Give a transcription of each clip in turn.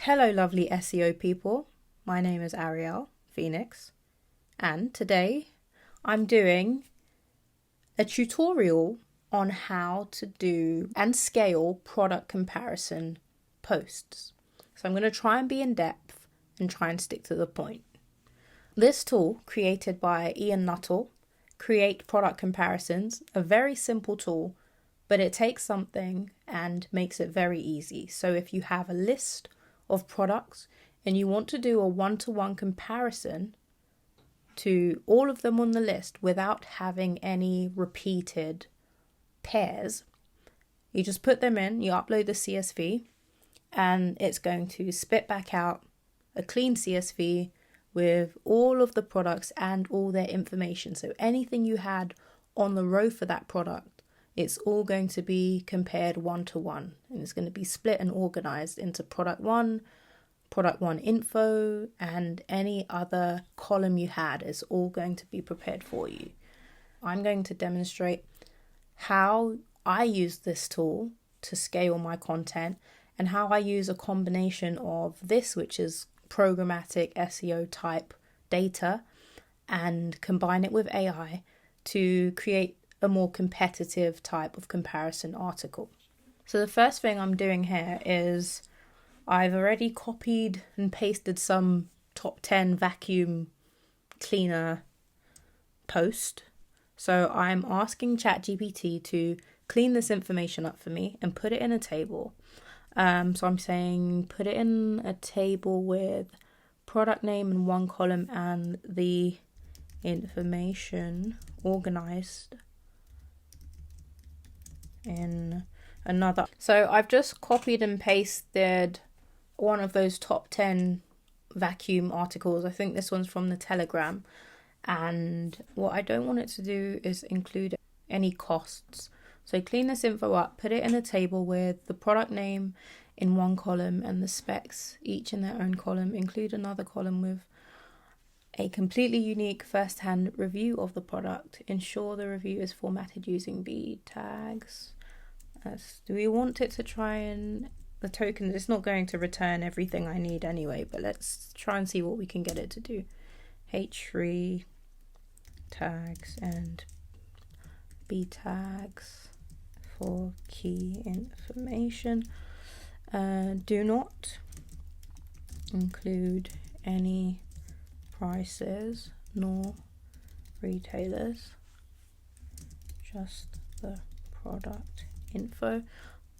Hello, lovely SEO people. My name is Ariel Phoenix, and today I'm doing a tutorial on how to do and scale product comparison posts. So I'm going to try and be in depth and try and stick to the point. This tool, created by Ian Nuttall, Create Product Comparisons, a very simple tool, but it takes something and makes it very easy. So if you have a list of products and you want to do a one-to-one comparison to all of them on the list without having any repeated pairs, you just put them in, you upload the CSV, and it's going to spit back out a clean CSV with all of the products and all their information. So anything you had on the row for that product, it's all going to be compared one-to-one, and it's going to be split and organized into product one info, and any other column you had is all going to be prepared for you. I'm going to demonstrate how I use this tool to scale my content and how I use a combination of this, which is programmatic SEO type data, and combine it with AI to create a more competitive type of comparison article. So the first thing I'm doing here is I've already copied and pasted some top 10 vacuum cleaner post. So I'm asking ChatGPT to clean this information up for me and put it in a table. So I'm saying put it in a table with product name in one column and the information organized in another. So I've just copied and pasted one of those top 10 vacuum articles. I think this one's from the Telegram. And what I don't want it to do is include any costs. So clean this info up, put it in a table with the product name in one column and the specs each in their own column. Include another column with a completely unique first-hand review of the product. Ensure the review is formatted using B tags. Do we want it to try and the token? It's not going to return everything I need anyway, but let's try and see what we can get it to do. H3 tags and B tags for key information. Do not include any prices nor retailers, just the product info.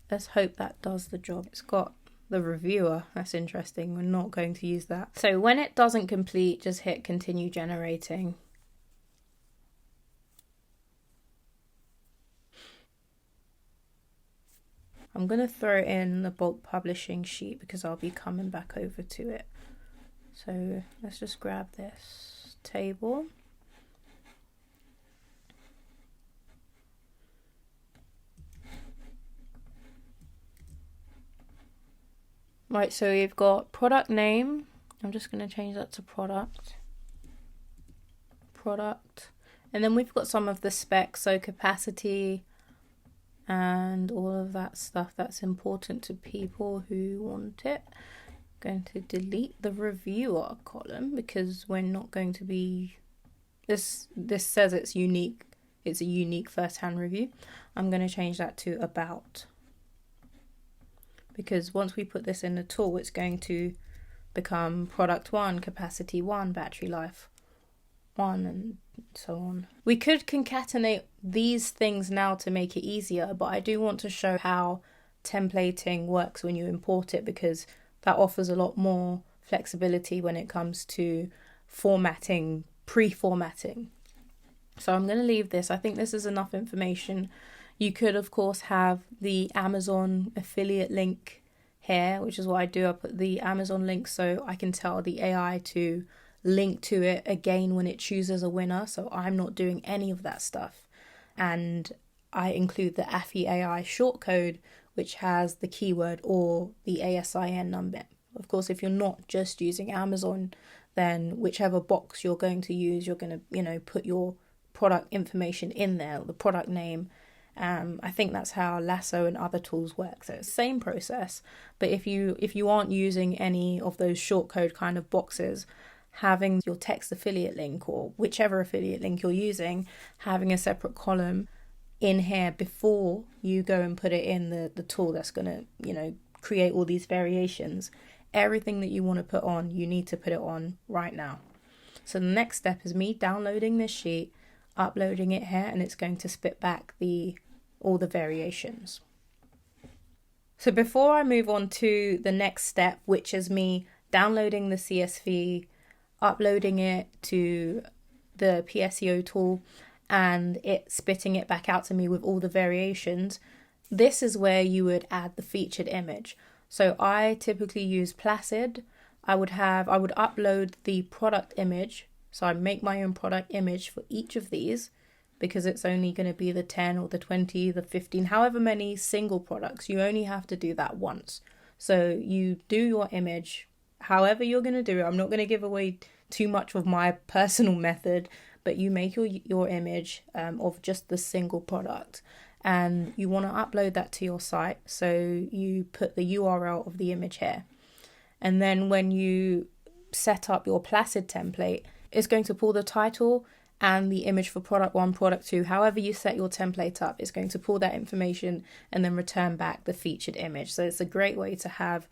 Let's hope that does the job. It's got the reviewer. That's interesting. We're not going to use that. So when it doesn't complete, just hit continue generating. I'm going to throw in the bulk publishing sheet because I'll be coming back over to it. So let's just grab this table. Right, so we've got product name. I'm just going to change that to product. And then we've got some of the specs, so capacity and all of that stuff that's important to people who want it. I'm going to delete the reviewer column because we're not going to be... This says it's unique. It's a unique first-hand review. I'm going to change that to about, because once we put this in the tool, it's going to become product 1, capacity 1, battery life 1, and so on. We could concatenate these things now to make it easier, but I do want to show how templating works when you import it, because that offers a lot more flexibility when it comes to formatting, pre-formatting. So I'm going to leave this. I think this is enough information. You could, of course, have the Amazon affiliate link here, which is what I do. I put the Amazon link so I can tell the AI to link to it again when it chooses a winner. So I'm not doing any of that stuff. And I include the AFI AI shortcode, which has the keyword or the ASIN number. Of course, if you're not just using Amazon, then whichever box you're going to use, you're going to, put your product information in there, the product name, I think that's how Lasso and other tools work. So it's the same process, but if you aren't using any of those shortcode kind of boxes, having your text affiliate link or whichever affiliate link you're using, having a separate column in here before you go and put it in the tool that's going to, you know, create all these variations. Everything that you want to put on, you need to put it on right now. So the next step is me downloading this sheet, uploading it here, and it's going to spit back all the variations. So before I move on to the next step, which is me downloading the CSV, uploading it to the PSEO tool, and it spitting it back out to me with all the variations, this is where you would add the featured image. So I typically use Placid. I would upload the product image. So I make my own product image for each of these, because it's only going to be the 10 or the 20, the 15, however many single products. You only have to do that once. So you do your image however you're going to do it. I'm not going to give away too much of my personal method, but you make your image of just the single product, and you want to upload that to your site. So you put the URL of the image here, and then when you set up your Placid template, it's going to pull the title and the image for product 1, product 2, however you set your template up. It's going to pull that information and then return back the featured image. So it's a great way to have,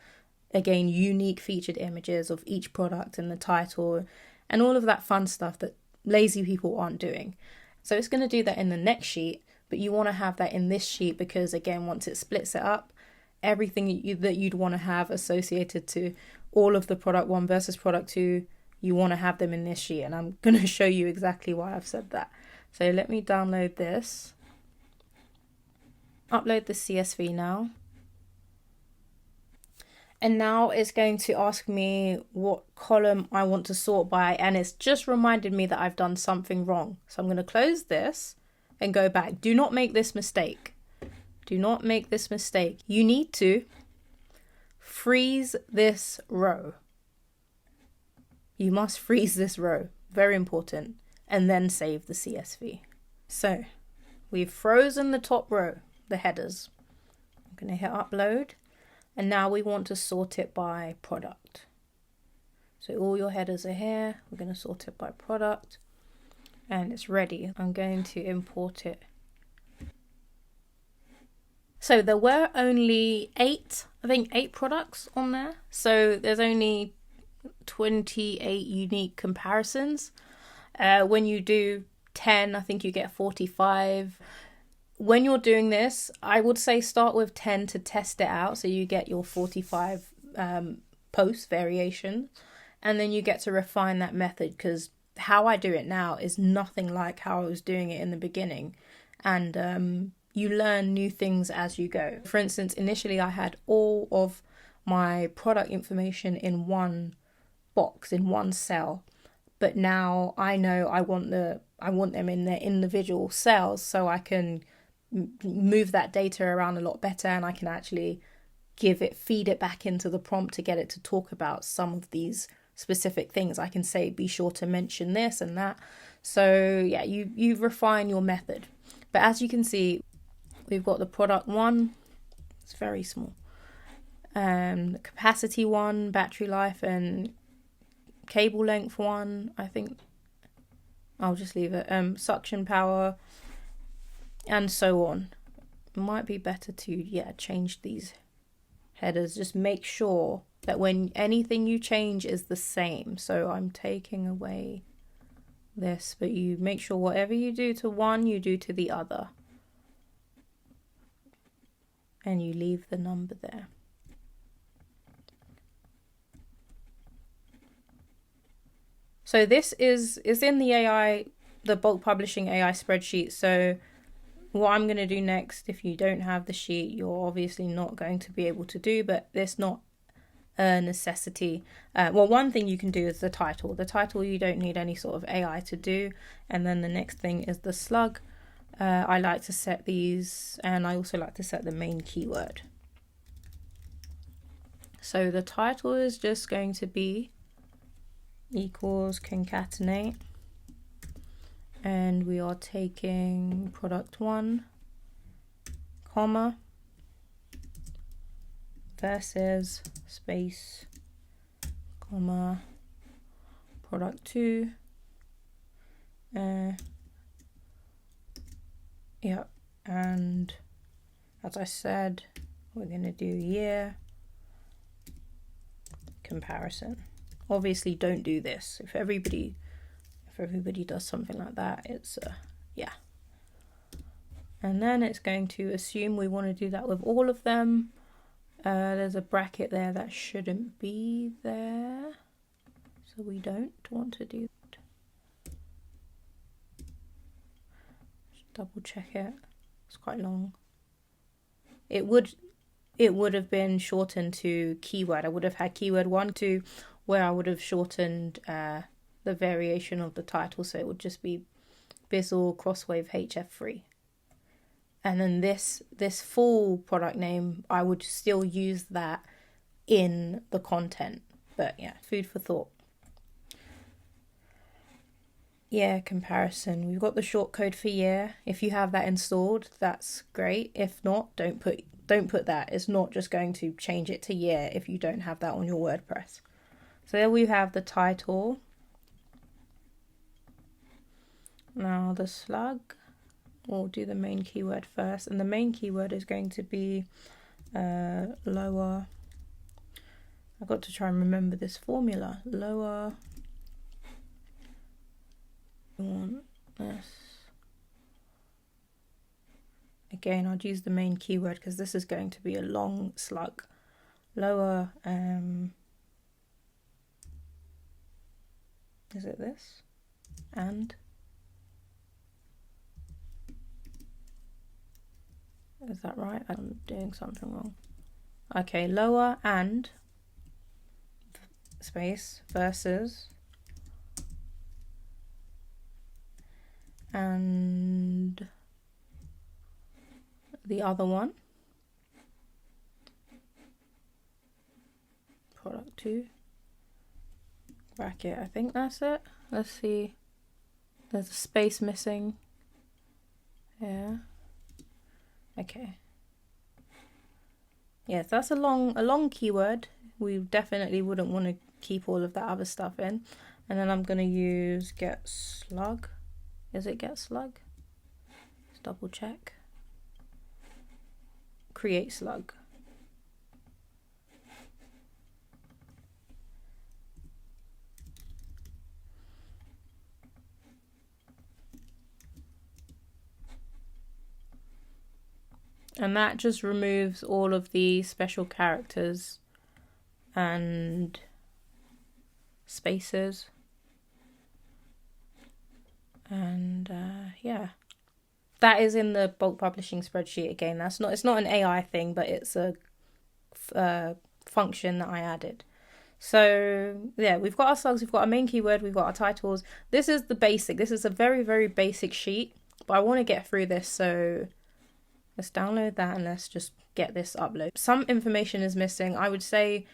again, unique featured images of each product and the title and all of that fun stuff that lazy people aren't doing. So it's going to do that in the next sheet, but you want to have that in this sheet because, again, once it splits it up, everything that you'd want to have associated to all of the product 1 versus product 2, you want to have them in this sheet, and I'm going to show you exactly why I've said that. So let me download this, upload the CSV now, and now it's going to ask me what column I want to sort by, and it's just reminded me that I've done something wrong. So I'm going to close this and go back. Do not make this mistake. Do not make this mistake. You need to freeze this row. You must freeze this row, very important, and then save the CSV. So we've frozen the top row, the headers. I'm going to hit upload, and now we want to sort it by product. So all your headers are here. We're going to sort it by product, and it's ready. I'm going to import it. So there were only 8 products on there. So there's only 28 unique comparisons. When you do 10, I think you get 45. When you're doing this, I would say start with 10 to test it out, so you get your 45 post variation, and then you get to refine that method, because how I do it now is nothing like how I was doing it in the beginning, and you learn new things as you go. For instance, initially I had all of my product information in one box, in one cell, but now I know I want them in their individual cells, so I can move that data around a lot better, and I can actually feed it back into the prompt to get it to talk about some of these specific things. I can say, be sure to mention this and that. So yeah, you refine your method. But as you can see, we've got the product 1, it's very small, the capacity 1, battery life, and cable length 1, I think I'll just leave it, suction power, and so on. It might be better to change these headers. Just make sure that when anything you change is the same. So I'm taking away this, but you make sure whatever you do to one, you do to the other, and you leave the number there. So this is in the bulk publishing AI spreadsheet. So what I'm going to do next, if you don't have the sheet, you're obviously not going to be able to do, but it's not a necessity. Well, one thing you can do is the title. The title you don't need any sort of AI to do. And then the next thing is the slug. I like to set these, and I also like to set the main keyword. So the title is just going to be equals concatenate, and we are taking product 1 comma, versus, space, comma, product 2. Yep, and as I said, we're going to do year comparison. Obviously don't do this. If everybody does something like that, it's yeah. And then it's going to assume we want to do that with all of them. There's a bracket there that shouldn't be there, so we don't want to do that. Just double check it. It's quite long. It would have been shortened to keyword. I would have had keyword 1, 2, where I would have shortened the variation of the title, so it would just be Bizzle Crosswave HF3. And then this full product name, I would still use that in the content. But yeah, food for thought. Yeah, comparison. We've got the shortcode for year. If you have that installed, that's great. If not, don't put that. It's not just going to change it to year if you don't have that on your WordPress. So there we have the title. Now the slug. We'll do the main keyword first, and the main keyword is going to be lower. I've got to try and remember this formula. Lower. We want this. Again, I'd use the main keyword because this is going to be a long slug. Lower. Is it this? And. Is that right? I'm doing something wrong. Okay, lower and space versus and the other one, product 2, bracket. I think that's it. Let's see. There's a space missing. Yeah. Okay. Yes, that's a long keyword. We definitely wouldn't want to keep all of that other stuff in. And then I'm going to use get slug. Is it get slug? Let's double check. Create slug. And that just removes all of the special characters and spaces. And yeah, that is in the bulk publishing spreadsheet again. It's not an AI thing, but it's a function that I added. So yeah, we've got our slugs, we've got our main keyword, we've got our titles. This is the basic. This is a very, very basic sheet, but I want to get through this, so let's download that and let's just get this uploaded. Some information is missing. I would say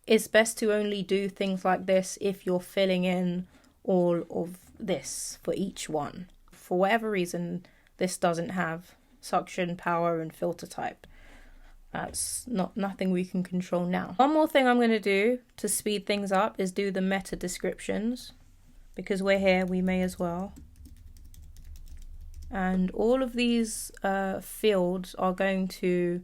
it's best to only do things like this if you're filling in all of this for each one. For whatever reason, this doesn't have suction, power, and filter type. That's nothing we can control now. One more thing I'm going to do to speed things up is do the meta descriptions. Because we're here, we may as well. And all of these fields are going to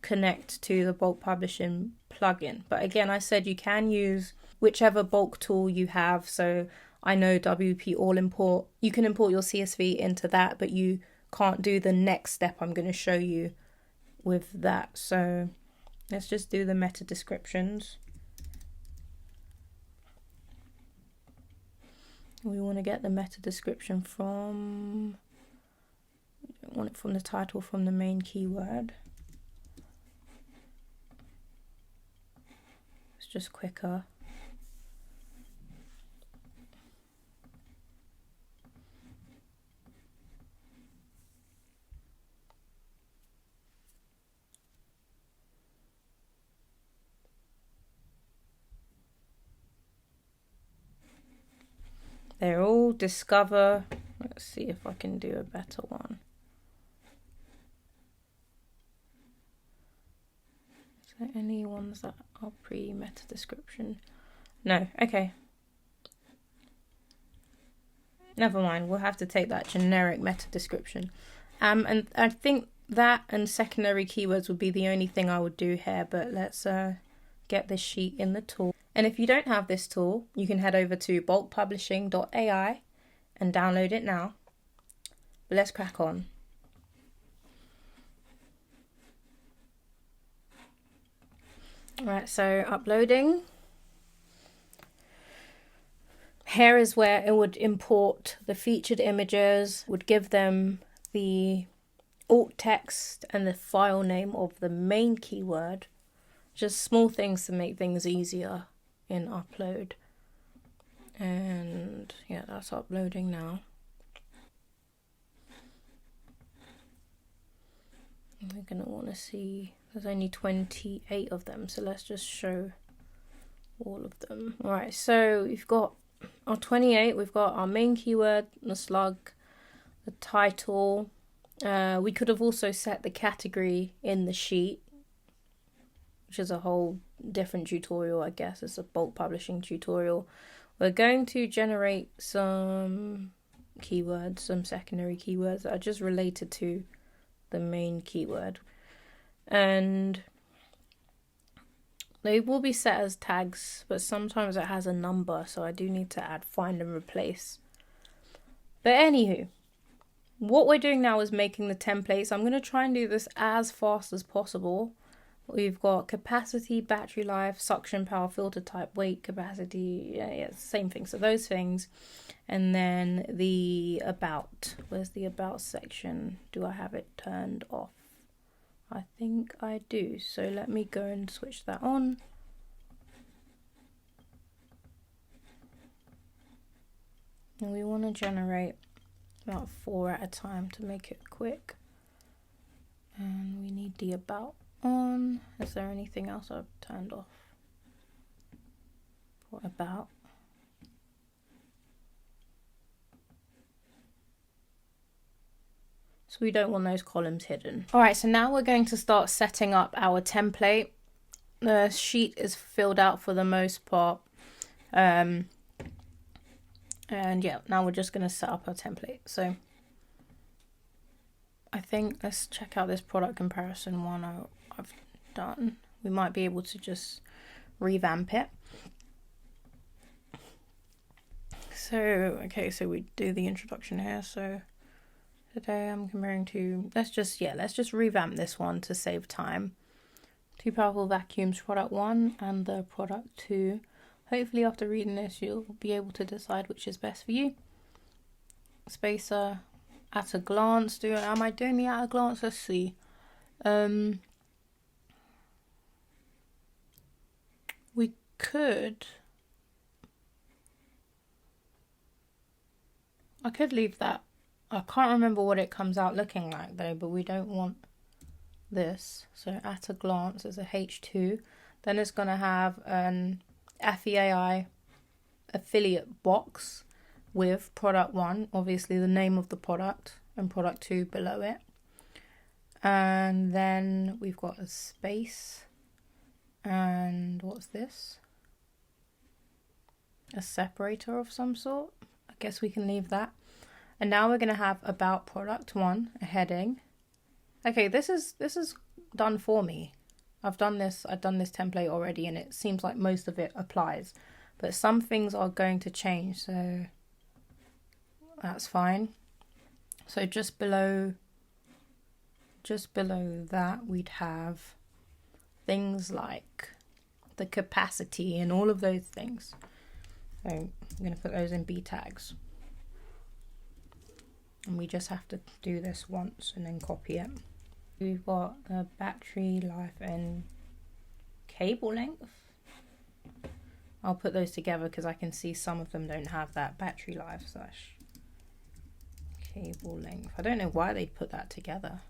connect to the bulk publishing plugin. But again, I said you can use whichever bulk tool you have. So I know WP All Import. You can import your CSV into that, but you can't do the next step I'm going to show you with that. So let's just do the meta descriptions. We want to get the meta description from, we don't want it from the title, from the main keyword. It's just quicker. They're all discover. Let's see if I can do a better one. there any ones that are pre-meta description? No, okay. Never mind, we'll have to take that generic meta description. And I think that and secondary keywords would be the only thing I would do here, but let's get this sheet in the tool. And if you don't have this tool, you can head over to bulkpublishing.ai and download it now. But let's crack on. Right, so uploading. Here is where it would import the featured images, would give them the alt text and the file name of the main keyword. Just small things to make things easier in upload. And yeah, that's uploading now. We're going to want to see, there's only 28 of them, so let's just show all of them. All right, so we've got our 28, we've got our main keyword, the slug, the title. We could have also set the category in the sheet, which is a whole different tutorial, I guess. It's a bulk publishing tutorial. We're going to generate some keywords, some secondary keywords that are just related to the main keyword. And they will be set as tags, but sometimes it has a number, so I do need to add find and replace. But anywho, what we're doing now is making the templates. I'm going to try and do this as fast as possible. We've got capacity, battery life, suction power, filter type, weight, capacity, yeah, same thing. So those things. And then the about. Where's the about section? Do I have it turned off? I think I do. So let me go and switch that on. And we want to generate about 4 at a time to make it quick. And we need the about on. Is there anything else I've turned off? What about? So we don't want those columns hidden. All right, so now we're going to start setting up our template. The sheet is filled out for the most part. And yeah, now we're just going to set up our template. So I think let's check out this product comparison one I've done. We might be able to just revamp it. So, okay, so we do the introduction here. So today I'm comparing to, let's just revamp this one to save time. 2 powerful vacuums, product 1 and the product 2. Hopefully after reading this, you'll be able to decide which is best for you. Spacer, at a glance. Am I doing the at a glance? Let's see. We could. I could leave that. I can't remember what it comes out looking like though, but we don't want this. So at a glance is a H2. Then it's going to have an FEAI affiliate box with product 1, obviously the name of the product, and product 2 below it. And then we've got a space. And what's this? A separator of some sort. I guess we can leave that. And now we're going to have about product 1, a heading. Okay, this is done for me. I've done this template already, and it seems like most of it applies. But some things are going to change, so that's fine. So just below that, we'd have things like the capacity and all of those things. So I'm going to put those in B tags. And we just have to do this once and then copy it. We've got the battery life and cable length. I'll put those together because I can see some of them don't have that battery life / cable length. I don't know why they put that together.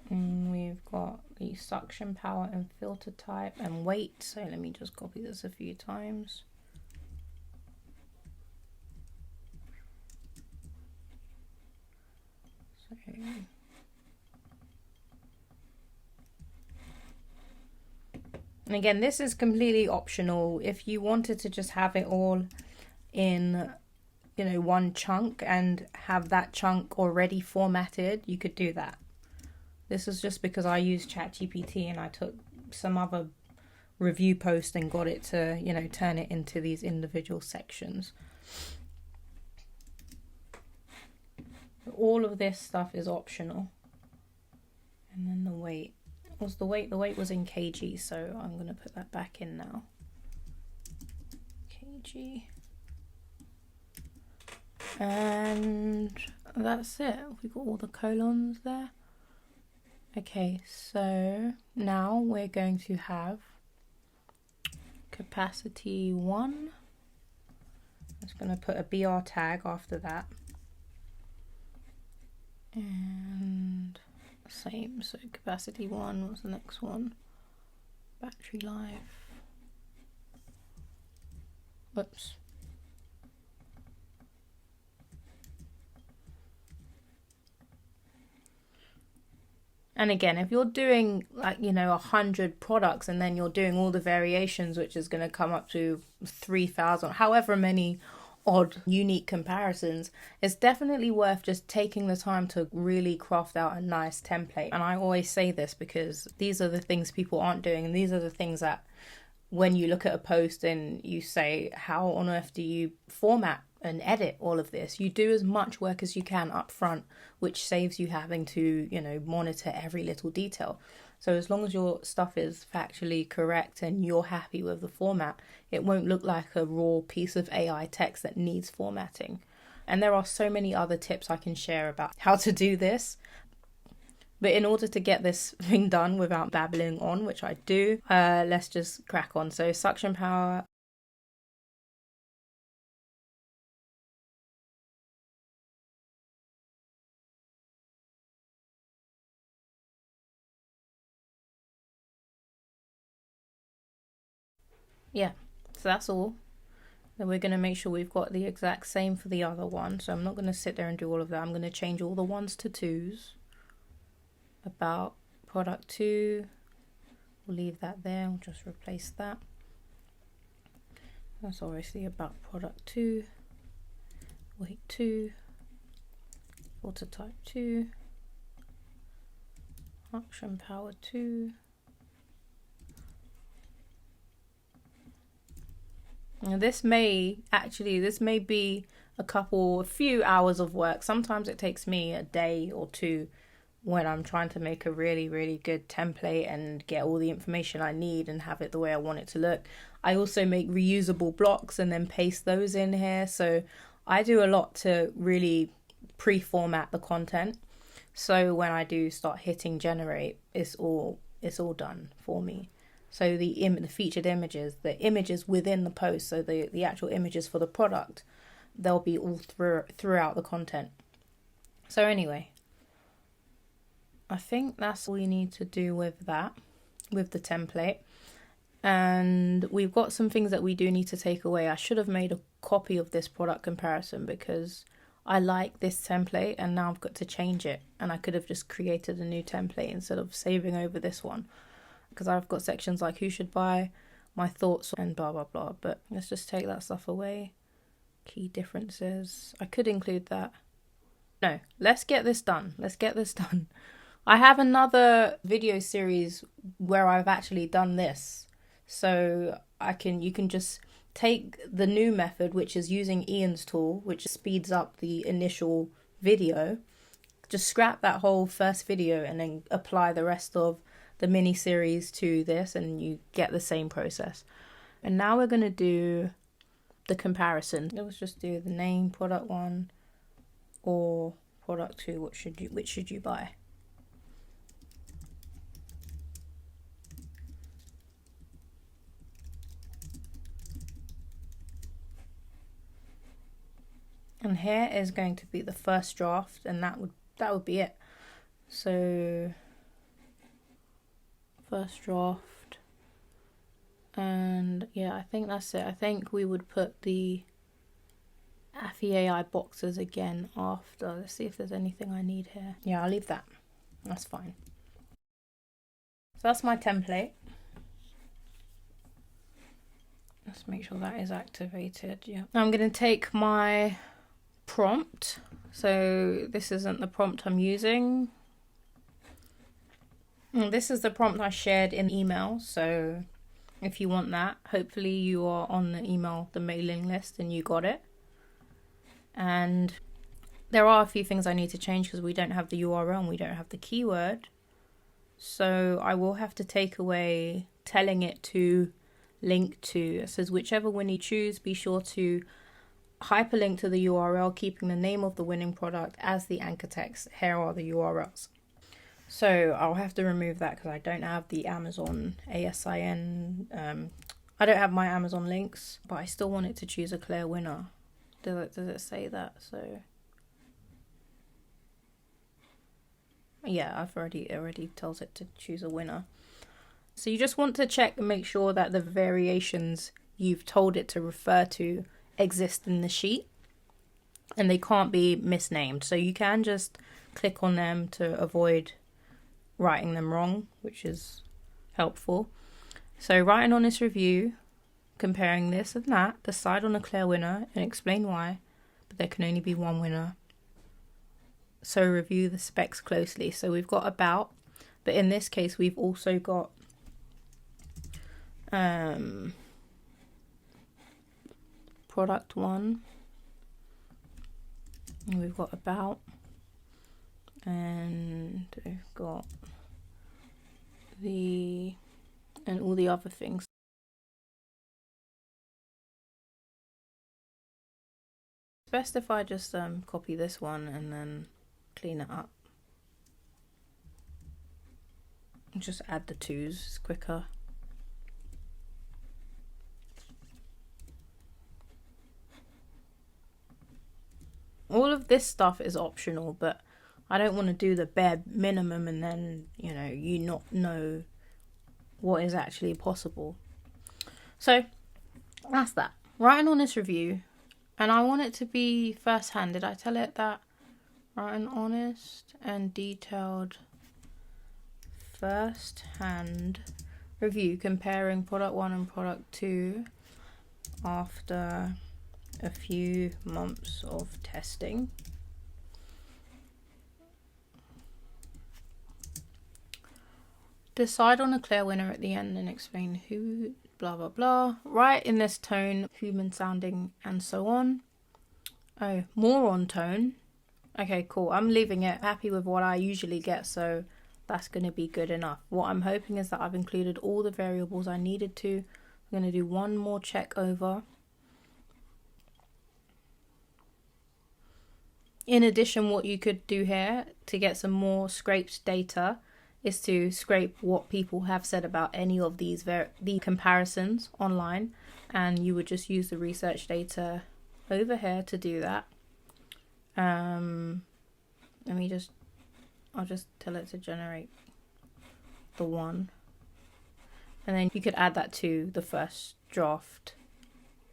And we've got the suction power and filter type and weight. So let me just copy this a few times. And again, this is completely optional. If you wanted to just have it all in, you know, one chunk and have that chunk already formatted, you could do that. This is just because I used ChatGPT and I took some other review post and got it to, you know, turn it into these individual sections. All of this stuff is optional. And then the weight. The weight was in kg, so I'm going to put that back in now. Kg. And that's it. We've got all the colons there. Okay, so now we're going to have capacity 1. I'm just going to put a BR tag after that. And same, so capacity 1 was the next one. Battery life. Whoops. And again, if you're doing like, you know, 100 products and then you're doing all the variations, which is going to come up to 3,000, however many odd unique comparisons, it's definitely worth just taking the time to really craft out a nice template. And I always say this because these are the things people aren't doing, and these are the things that when you look at a post and you say, how on earth do you format and edit all of this? You do as much work as you can up front, which saves you having to, you know, monitor every little detail. So as long as your stuff is factually correct and you're happy with the format, it won't look like a raw piece of AI text that needs formatting. And there are so many other tips I can share about how to do this. But in order to get this thing done without babbling on, which I do, let's just crack on. So suction power. Yeah, so that's all. Then we're going to make sure we've got the exact same for the other one. So I'm not going to sit there and do all of that. I'm going to change all the 1s to 2s. About product 2. We'll leave that there. We'll just replace that. That's obviously about product 2. Weight 2. Water type 2. Suction power 2. Now this may be a few hours of work. Sometimes it takes me a day or two when I'm trying to make a really, really good template and get all the information I need and have it the way I want it to look. I also make reusable blocks and then paste those in here. So I do a lot to really pre-format the content. So when I do start hitting generate, it's all done for me. So the featured images, the images within the post, so the actual images for the product, they'll be all throughout the content. So anyway, I think that's all you need to do with that, with the template. And we've got some things that we do need to take away. I should have made a copy of this product comparison because I like this template and now I've got to change it. And I could have just created a new template instead of saving over this one. Because I've got sections like who should buy, my thoughts, and blah, blah, blah. But let's just take that stuff away. Key differences. I could include that. No, let's get this done. I have another video series where I've actually done this. So you can just take the new method, which is using Ian's tool, which speeds up the initial video. Just scrap that whole first video and then apply the rest of the mini series to this and you get the same process. And now we're going to do the comparison. Let's just do the name, product 1 or product 2. Which should you buy? And here is going to be the first draft, and that would be it. So first draft, and yeah, I think that's it. I think we would put the Affy AI boxes again after. Let's see if there's anything I need here. Yeah, I'll leave that. That's fine. So that's my template. Let's make sure that is activated. Yeah. Now I'm going to take my prompt. So this isn't the prompt I'm using. This is the prompt I shared in email. So if you want that, hopefully you are on the email, the mailing list, and you got it. And there are a few things I need to change because we don't have the URL and we don't have the keyword. So I will have to take away telling it to link to. It says whichever winner you choose, be sure to hyperlink to the URL, keeping the name of the winning product as the anchor text. Here are the URLs. So I'll have to remove that because I don't have the Amazon ASIN. I don't have my Amazon links, but I still want it to choose a clear winner. Does it say that? So yeah, it already tells it to choose a winner. So you just want to check and make sure that the variations you've told it to refer to exist in the sheet and they can't be misnamed. So you can just click on them to avoid writing them wrong, which is helpful. So write an honest review comparing this and that, decide on a clear winner and explain why, but there can only be one winner. So review the specs closely. So we've got about, but in this case we've also got product 1, and we've got about, and we've got and all the other things. It's best if I just copy this one and then clean it up. Just add the 2s, it's quicker. All of this stuff is optional, but I don't want to do the bare minimum and then, you not know what is actually possible. So that's that. Write an honest review. And I want it to be first-hand. Did I tell it that? Write an honest and detailed first-hand review comparing product 1 and product 2 after a few months of testing. Decide on a clear winner at the end and explain who, blah blah blah. Write in this tone, human sounding, and so on. Oh, more on tone. Okay, cool. I'm leaving it. Happy with what I usually get, so that's going to be good enough. What I'm hoping is that I've included all the variables I needed to. I'm going to do one more check over. In addition, what you could do here to get some more scraped data is to scrape what people have said about any of these the comparisons online, and you would just use the research data over here to do that. I'll just tell it to generate the one, and then you could add that to the first draft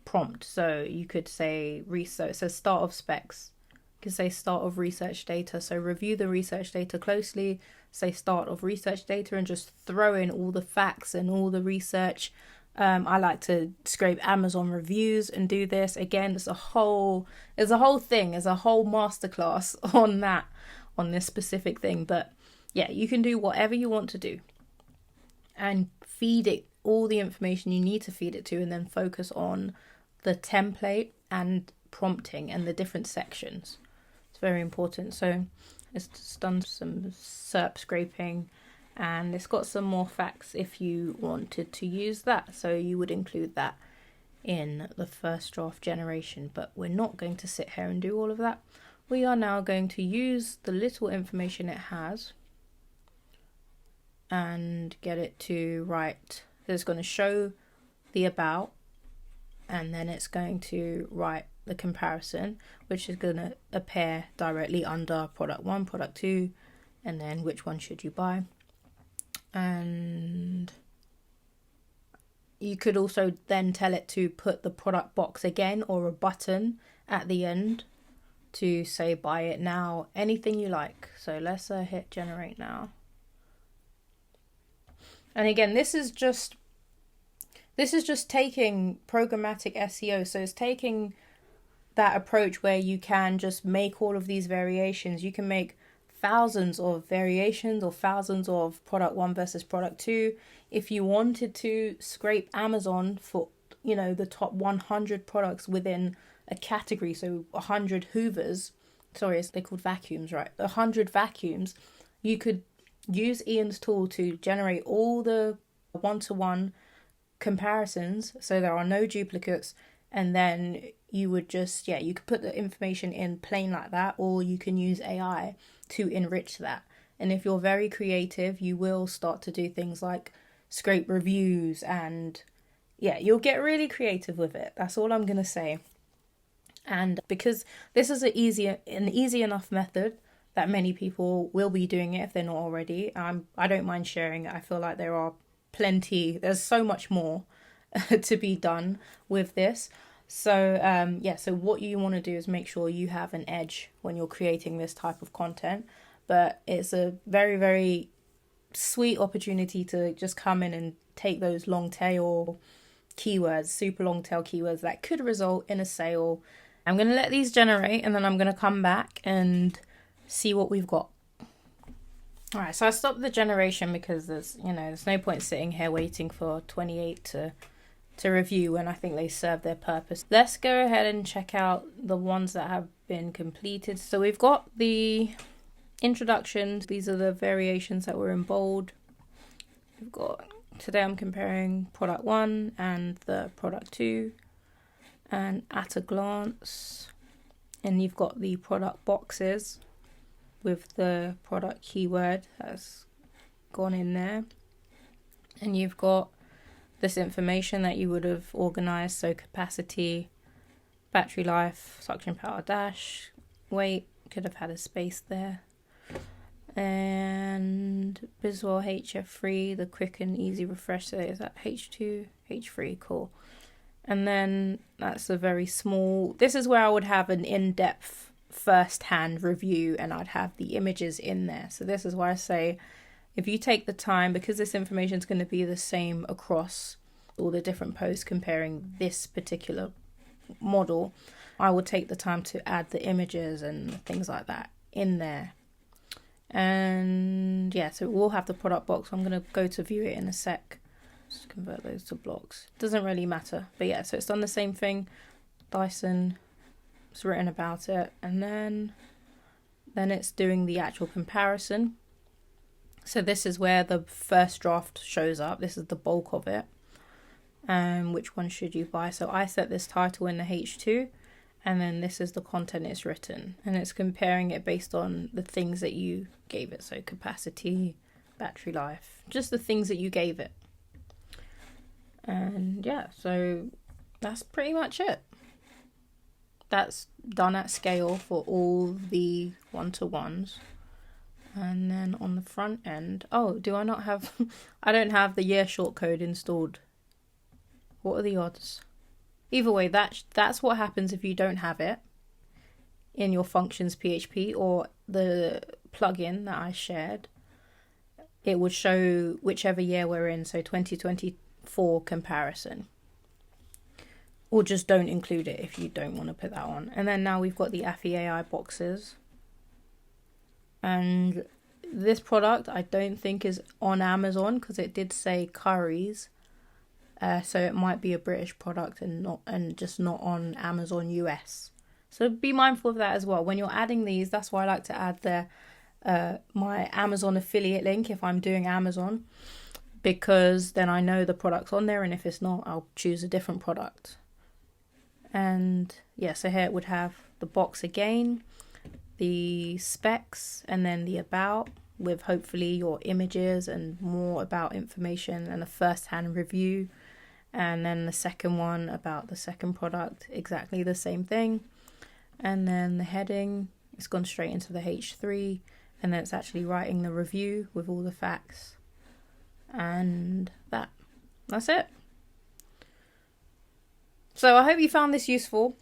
prompt. So you could say research, so start of specs. You could say start of research data. So review the research data closely, say start of research data, and just throw in all the facts and all the research. I like to scrape Amazon reviews and do this. Again, there's a whole thing, there's a whole masterclass on this specific thing. But yeah, you can do whatever you want to do and feed it all the information you need to feed it to, and then focus on the template and prompting and the different sections. It's very important. So it's just done some SERP scraping, and it's got some more facts if you wanted to use that. So you would include that in the first draft generation, but we're not going to sit here and do all of that. We are now going to use the little information it has and get it to write. So it's going to show the about, and then it's going to write the comparison, which is going to appear directly under product 1, product 2, and then which one should you buy. And you could also then tell it to put the product box again or a button at the end to say buy it now, anything you like. So let's hit generate now. And again, this is just taking programmatic SEO. So it's taking that approach where you can just make all of these variations. You can make thousands of variations or thousands of product 1 versus product 2. If you wanted to scrape Amazon for, the top 100 products within a category, so 100 Hoovers, sorry, they're called vacuums, right? 100 vacuums, you could use Ian's tool to generate all the one-to-one comparisons, so there are no duplicates, and then you would just, you could put the information in plain like that, or you can use AI to enrich that. And if you're very creative, you will start to do things like scrape reviews, and you'll get really creative with it. That's all I'm going to say. And because this is an easy enough method that many people will be doing it if they're not already. I don't mind sharing it. I feel like there's so much more to be done with this. So so what you want to do is make sure you have an edge when you're creating this type of content. But it's a very, very sweet opportunity to just come in and take those long tail keywords, super long tail keywords that could result in a sale. I'm going to let these generate, and then I'm going to come back and see what we've got. All right, so I stopped the generation because there's no point sitting here waiting for 28 to review when I think they serve their purpose. Let's go ahead and check out the ones that have been completed. So we've got the introductions. These are the variations that were in bold. We've got, today I'm comparing product 1 and the product 2 and at a glance. And you've got the product boxes with the product keyword that's gone in there. And you've got this information that you would have organized. So capacity, battery life, suction power dash, weight, could have had a space there. And Biswell HF3, the quick and easy refresh. So is that H2, H3, cool. And then that's a very small, this is where I would have an in-depth first-hand review, and I'd have the images in there. So this is why I say, if you take the time, because this information is going to be the same across all the different posts comparing this particular model, I would take the time to add the images and things like that in there. And so we'll have the product box. I'm going to go to view it in a sec. Just convert those to blocks. Doesn't really matter. But so it's done the same thing. Dyson, it's written about it. And then it's doing the actual comparison. So this is where the first draft shows up. This is the bulk of it. Which one should you buy? So I set this title in the H2. And then this is the content it's written. And it's comparing it based on the things that you gave it. So capacity, battery life, just the things that you gave it. And so that's pretty much it. That's done at scale for all the one-to-ones. And then on the front end, do I not have, I don't have the year short code installed. What are the odds? Either way, that's what happens if you don't have it in your functions PHP or the plugin that I shared. It would show whichever year we're in, so 2024 comparison. Or just don't include it if you don't want to put that on. And then now we've got the Affy AI boxes. And this product I don't think is on Amazon because it did say curries. So it might be a British product and just not on Amazon US. So be mindful of that as well. When you're adding these, that's why I like to add my Amazon affiliate link if I'm doing Amazon. Because then I know the product's on there, and if it's not, I'll choose a different product. And so here it would have the box again, the specs, and then the about, with hopefully your images and more about information and a first-hand review. And then the second one about the second product, exactly the same thing. And then the heading, it's gone straight into the H3, and then it's actually writing the review with all the facts. And that's it. So I hope you found this useful.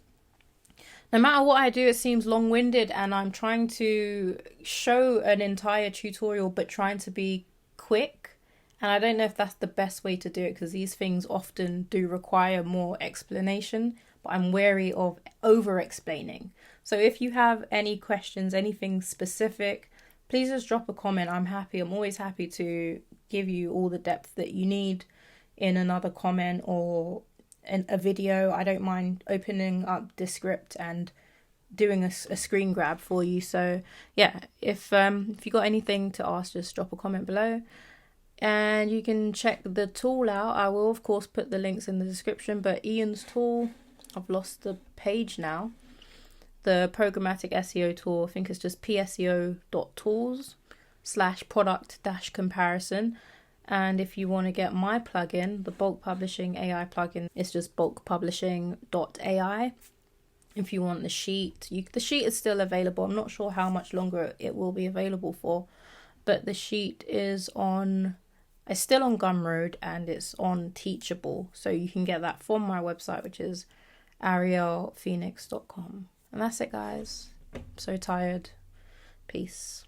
No matter what I do, it seems long-winded, and I'm trying to show an entire tutorial but trying to be quick. And I don't know if that's the best way to do it, because these things often do require more explanation, but I'm wary of over-explaining. So if you have any questions, anything specific, please just drop a comment. I'm always happy to give you all the depth that you need in another comment or in a video. I don't mind opening up Descript and doing a screen grab for you. So yeah, if you got anything to ask, just drop a comment below. And you can check the tool out. I will of course put the links in the description, but Ian's tool, I've lost the page now. The programmatic SEO tool, I think it's just pseo.tools/product-comparison. And if you want to get my plugin, the bulk publishing AI plugin, it's just bulkpublishing.ai. If you want the sheet, the sheet is still available. I'm not sure how much longer it will be available for, but the sheet is it's still on Gumroad and it's on Teachable. So you can get that from my website, which is arielphoenix.com. And that's it, guys. I'm so tired. Peace.